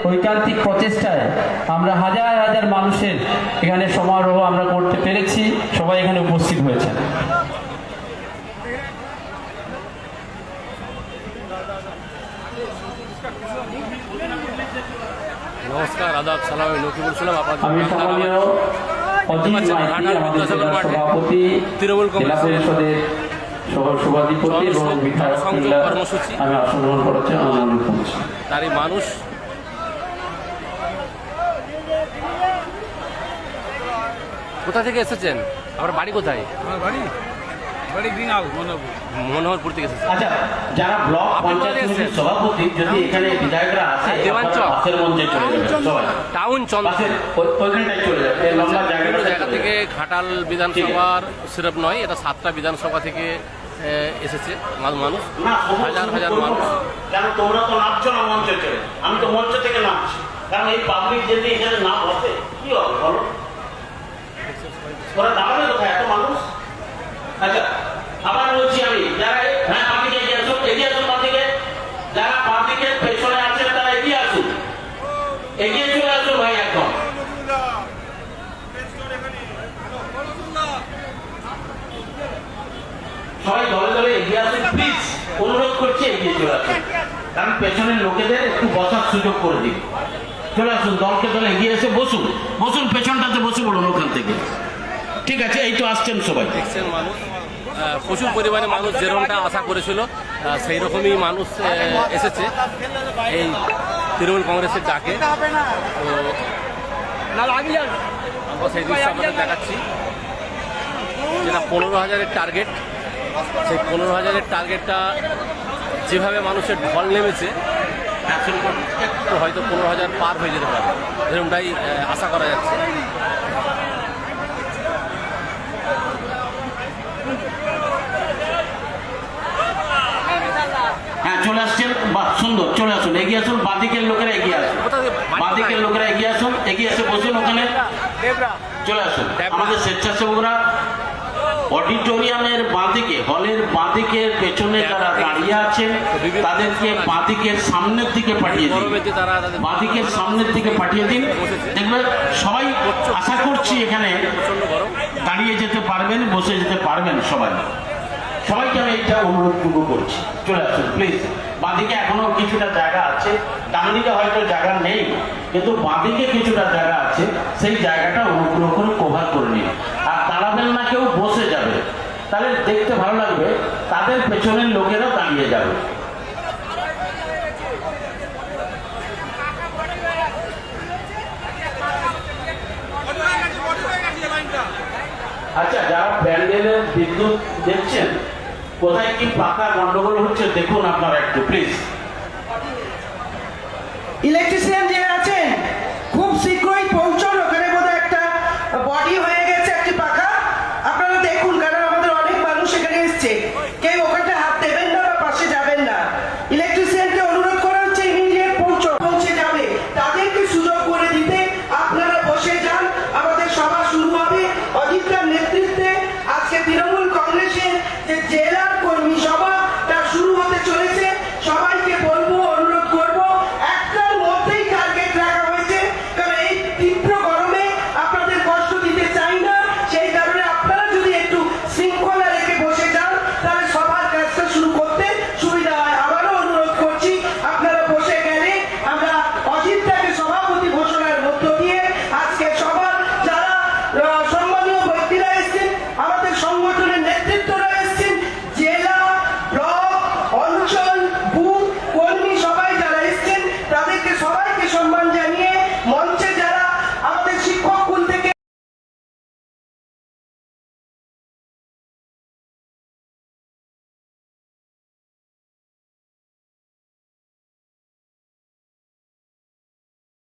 ঐকান্তিক প্রচেষ্টায় আমরা হাজার হাজার মানুষের এখানে সমারোহ আমরা করতে পেরেছি। সবাই এখানে উপস্থিত হয়েছেন। নমস্কার, আদাব, সালাম, নকিবুল সালাম। আমি সম্মানীয় অজিত মাইতি, আমাদের জেলা সভাপতি, তৃণমূল জেলা পরিষদের সভাধিপতি এবং বিধায়ক কর্মসূচি আমি আসন গ্রহণ করেছি, অনুরোধ করছি। তার এই মানুষ কোথা থেকে এসেছেন? আমার বাড়ি কোথায়? আমার বাড়ি গ্রিন হাউস মনোহরপুর থেকে এসেছেন। আচ্ছা, যারা ব্লক পঞ্চায়েত সমিতির সভাপতি, যদি এখানে বিধায়করা আসে, দেওয়ানচক বাসের মঞ্চে চলে যাবে, সবাই টাউন বাসের ওইখানটায় চলে যাবে। এই লম্বা জায়গা থেকে ঘাটাল বিধানসভার সিরপ নয়, এটা 7টা বিধানসভা থেকে এসেছে মানুষ, হাজার হাজার মানুষ। কেন তোমরা তো নামছো না মঞ্চে চলে? আমি তো মঞ্চ থেকে নামছি, কারণ এই পাবলিক যদি এখানে না বসে কি হবে বলো? ওরা দাঁড়াবে কোথায় এত মানুষ? আচ্ছা, আবার বলছি আমি, যারা হ্যাঁ বাঁদিকে এগিয়ে আসুন, এগিয়ে আসুন বাঁদিকে। যারা বাঁদিকের পেছনে আছেন তারা এগিয়ে আসুন, এগিয়ে চলে আসুন ভাই একদম। সবাই দলে দলে এগিয়ে আসুন প্লিজ, অনুরোধ করছি এগিয়ে চলে আসুন, কারণ পেছনের লোকেদের একটু বসার সুযোগ করে দিন। চলে আসুন, দলকে দলে এগিয়ে এসে বসুন, বসুন পেছনটাতে বসে পড়ুন ওখান থেকে। ঠিক আছে, এই তো আসছেন সবাই। দেখছেন মানুষ, প্রচুর পরিমাণে মানুষ যেরকমটা আশা করেছিল সেই রকমই মানুষ এসেছে এই তৃণমূল কংগ্রেসের ডাকে। তো আমরা সেই দৃশ্য আপনাদের দেখাচ্ছি, যেটা 15,000-এর টার্গেট। সেই 15,000-এর টার্গেটটা যেভাবে মানুষের ঢল নেমেছে, এখন একটু হয়তো 15,000 পার হয়ে যেতে পারে, এরকমটাই আশা করা যাচ্ছে। হ্যাঁ, চলে আসছেন, বাহ সুন্দর, চলে আসুন, এগিয়ে আসুন, বাঁদিকের লোকেরা এগিয়ে আসুন, বাঁদিকের লোকেরা এগিয়ে আসুন, এগিয়ে এসে বসুন ওখানে। চলে আসুন, আমাদের স্বেচ্ছাসেবকরা অডিটোরিয়ামের বাঁদিকে, হলের বাঁদিকের পেছনে যারা দাঁড়িয়ে আছেন তাদেরকে বাঁদিকের সামনের দিকে পাঠিয়ে দিন, বাঁদিকের সামনের দিকে পাঠিয়ে দিন। দেখবেন সবাই, আশা করছি এখানে দাঁড়িয়ে যেতে পারবেন, বসে যেতে পারবেন সবাই। সবাইকে আমি এইটা অনুরোধটুকু করছি, চলে আসুন প্লিজ। বাঁদিকে এখনো কিছুটা জায়গা আছে, ডান দিকে হয়তো জায়গা নেই, কিন্তু বাঁদিকে কিছুটা জায়গা আছে, সেই জায়গাটা অনুগ্রহ করে কভার করে নিন। আর দাঁড়াবেন না কেউ, বসে যাবে, তাহলে দেখতে ভালো লাগবে, তাদের পেছনের লোকেরা দাঁড়িয়ে যাবে। আচ্ছা, যারা প্যান্ডেলের বিদ্যুৎ দেখছেন, কোথায় কি পাকা গন্ডগোল হচ্ছে দেখুন আপনারা একটু প্লিজ। ইলেকট্রিসিটি